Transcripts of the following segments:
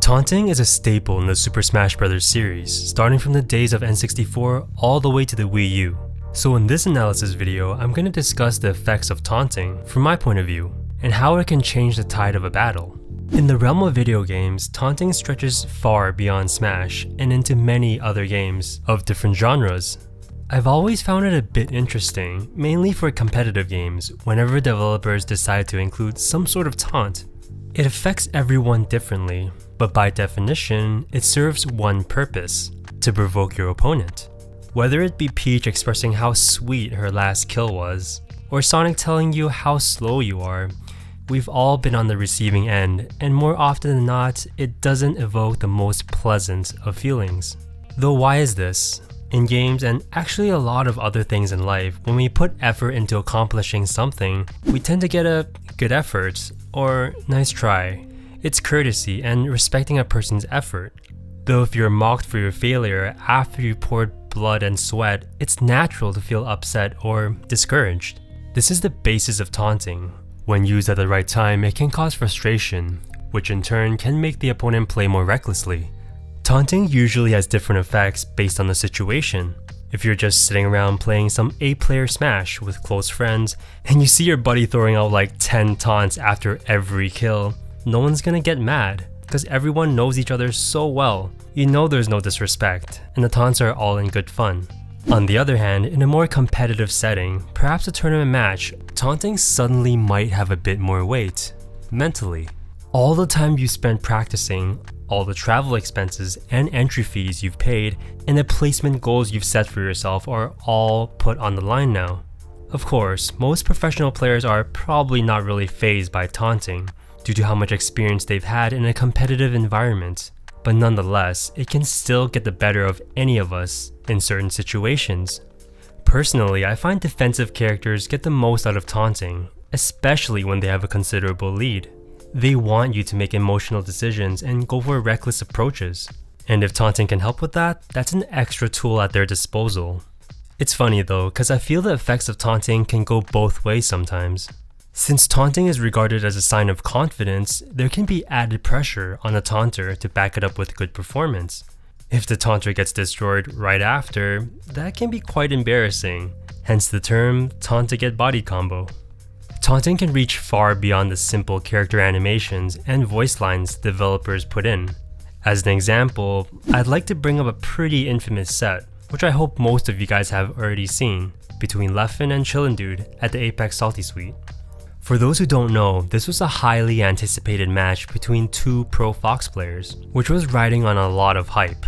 Taunting is a staple in the Super Smash Bros. Series, starting from the days of N64 all the way to the Wii U. So in this analysis video, I'm going to discuss the effects of taunting from my point of view, and how it can change the tide of a battle. In the realm of video games, taunting stretches far beyond Smash and into many other games of different genres. I've always found it a bit interesting, mainly for competitive games, whenever developers decide to include some sort of taunt. It affects everyone differently, but by definition, it serves one purpose: to provoke your opponent. Whether it be Peach expressing how sweet her last kill was, or Sonic telling you how slow you are, we've all been on the receiving end, and more often than not, it doesn't evoke the most pleasant of feelings. Though why is this? In games, and actually a lot of other things in life, when we put effort into accomplishing something, we tend to get a good effort, or nice try. It's courtesy and respecting a person's effort. Though if you're mocked for your failure after you poured blood and sweat, it's natural to feel upset or discouraged. This is the basis of taunting. When used at the right time, it can cause frustration, which in turn can make the opponent play more recklessly. Taunting usually has different effects based on the situation. If you're just sitting around playing some 8-player Smash with close friends, and you see your buddy throwing out like 10 taunts after every kill, no one's gonna get mad, because everyone knows each other so well. You know there's no disrespect, and the taunts are all in good fun. On the other hand, in a more competitive setting, perhaps a tournament match, taunting suddenly might have a bit more weight, mentally. All the time you spent practicing, all the travel expenses and entry fees you've paid, and the placement goals you've set for yourself are all put on the line now. Of course, most professional players are probably not really fazed by taunting, due to how much experience they've had in a competitive environment. But nonetheless, it can still get the better of any of us in certain situations. Personally, I find defensive characters get the most out of taunting, especially when they have a considerable lead. They want you to make emotional decisions and go for reckless approaches. And if taunting can help with that, that's an extra tool at their disposal. It's funny though, because I feel the effects of taunting can go both ways sometimes. Since taunting is regarded as a sign of confidence, there can be added pressure on the taunter to back it up with good performance. If the taunter gets destroyed right after, that can be quite embarrassing, hence the term taunt to get body combo. Taunting can reach far beyond the simple character animations and voice lines developers put in. As an example, I'd like to bring up a pretty infamous set, which I hope most of you guys have already seen, between Leffen and Chillin' Dude at the Apex Salty Suite. For those who don't know, this was a highly anticipated match between two pro Fox players, which was riding on a lot of hype.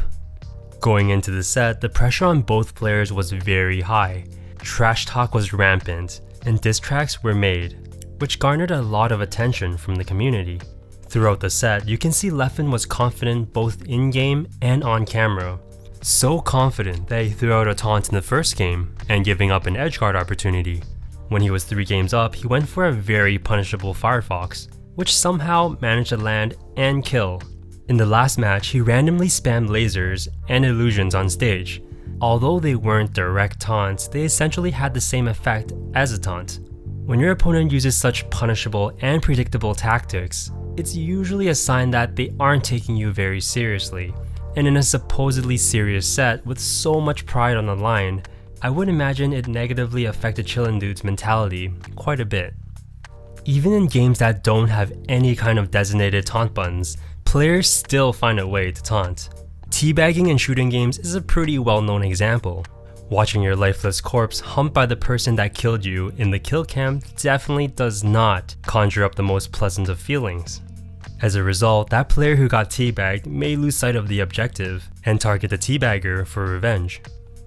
Going into the set, the pressure on both players was very high, trash talk was rampant, and diss tracks were made, which garnered a lot of attention from the community. Throughout the set, you can see Leffen was confident both in-game and on camera. So confident that he threw out a taunt in the first game, and giving up an edgeguard opportunity. When he was 3 games up, he went for a very punishable Firefox, which somehow managed to land and kill. In the last match, he randomly spammed lasers and illusions on stage. Although they weren't direct taunts, they essentially had the same effect as a taunt. When your opponent uses such punishable and predictable tactics, it's usually a sign that they aren't taking you very seriously. And in a supposedly serious set with so much pride on the line, I would imagine it negatively affected Chillin' Dude's mentality quite a bit. Even in games that don't have any kind of designated taunt buttons, players still find a way to taunt. Teabagging in shooting games is a pretty well-known example. Watching your lifeless corpse humped by the person that killed you in the kill cam definitely does not conjure up the most pleasant of feelings. As a result, that player who got teabagged may lose sight of the objective and target the teabagger for revenge.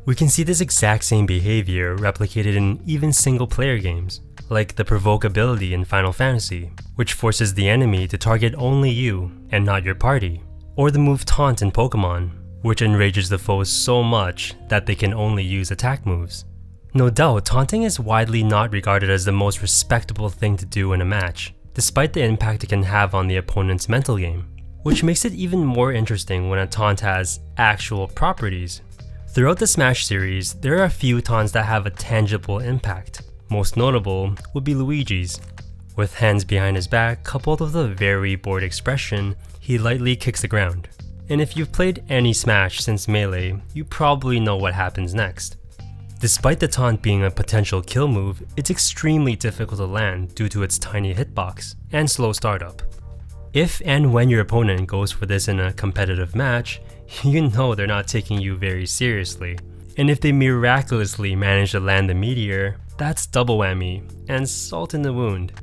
We can see this exact same behavior replicated in even single-player games, like the provoke ability in Final Fantasy, which forces the enemy to target only you and not your party, or the move Taunt in Pokemon, which enrages the foes so much that they can only use attack moves. No doubt, taunting is widely not regarded as the most respectable thing to do in a match, despite the impact it can have on the opponent's mental game, which makes it even more interesting when a taunt has actual properties. Throughout the Smash series, there are a few taunts that have a tangible impact. Most notable would be Luigi's. With hands behind his back coupled with a very bored expression, he he lightly kicks the ground. And if you've played any Smash since Melee, you probably know what happens next. Despite the taunt being a potential kill move, it's extremely difficult to land due to its tiny hitbox and slow startup. If and when your opponent goes for this in a competitive match, you know they're not taking you very seriously. And if they miraculously manage to land the meteor, that's double whammy and salt in the wound.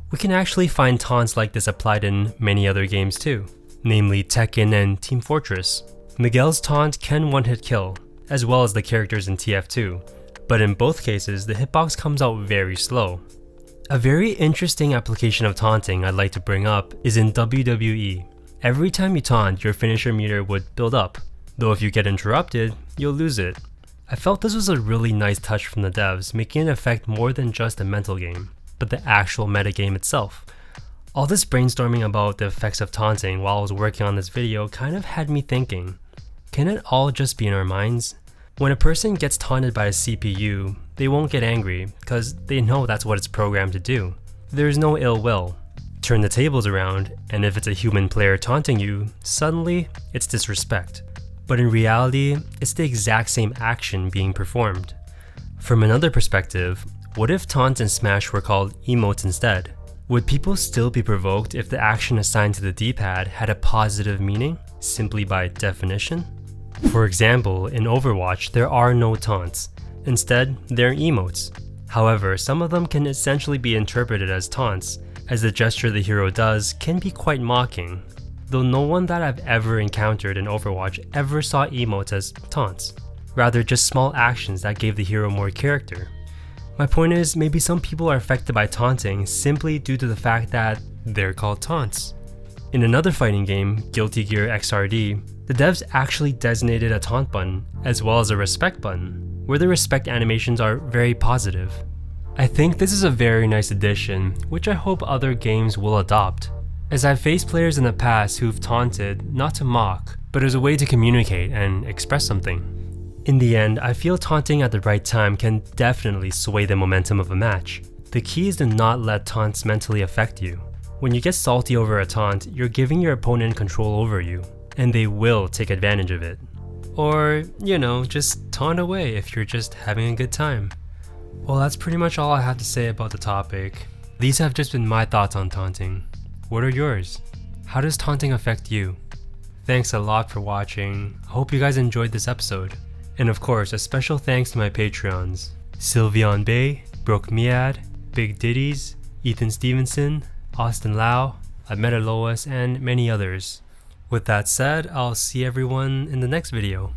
We can actually find taunts like this applied in many other games too, namely Tekken and Team Fortress. Miguel's taunt can one-hit kill, as well as the characters in TF2, but in both cases the hitbox comes out very slow. A very interesting application of taunting I'd like to bring up is in WWE. Every time you taunt, your finisher meter would build up, though if you get interrupted, you'll lose it. I felt this was a really nice touch from the devs, making it affect more than just a mental game, but the actual metagame itself. All this brainstorming about the effects of taunting while I was working on this video kind of had me thinking, can it all just be in our minds? When a person gets taunted by a CPU, they won't get angry because they know that's what it's programmed to do. There's no ill will. Turn the tables around, and if it's a human player taunting you, suddenly it's disrespect. But in reality, it's the exact same action being performed. From another perspective, what if taunts in Smash were called emotes instead? Would people still be provoked if the action assigned to the D-pad had a positive meaning, simply by definition? For example, in Overwatch, there are no taunts. Instead, they're emotes. However, some of them can essentially be interpreted as taunts, as the gesture the hero does can be quite mocking, though no one that I've ever encountered in Overwatch ever saw emotes as taunts, rather just small actions that gave the hero more character. My point is, maybe some people are affected by taunting simply due to the fact that they're called taunts. In another fighting game, Guilty Gear XRD, the devs actually designated a taunt button as well as a respect button, where the respect animations are very positive. I think this is a very nice addition, which I hope other games will adopt, as I've faced players in the past who've taunted not to mock, but as a way to communicate and express something. In the end, I feel taunting at the right time can definitely sway the momentum of a match. The key is to not let taunts mentally affect you. When you get salty over a taunt, you're giving your opponent control over you, and they will take advantage of it. Or, just taunt away if you're just having a good time. Well, that's pretty much all I have to say about the topic. These have just been my thoughts on taunting. What are yours? How does taunting affect you? Thanks a lot for watching. I hope you guys enjoyed this episode. And of course, a special thanks to my Patreons, Sylvian Bay, Brooke Miad, Big Diddies, Ethan Stevenson, Austin Lau, Ahmed Lois, and many others. With that said, I'll see everyone in the next video.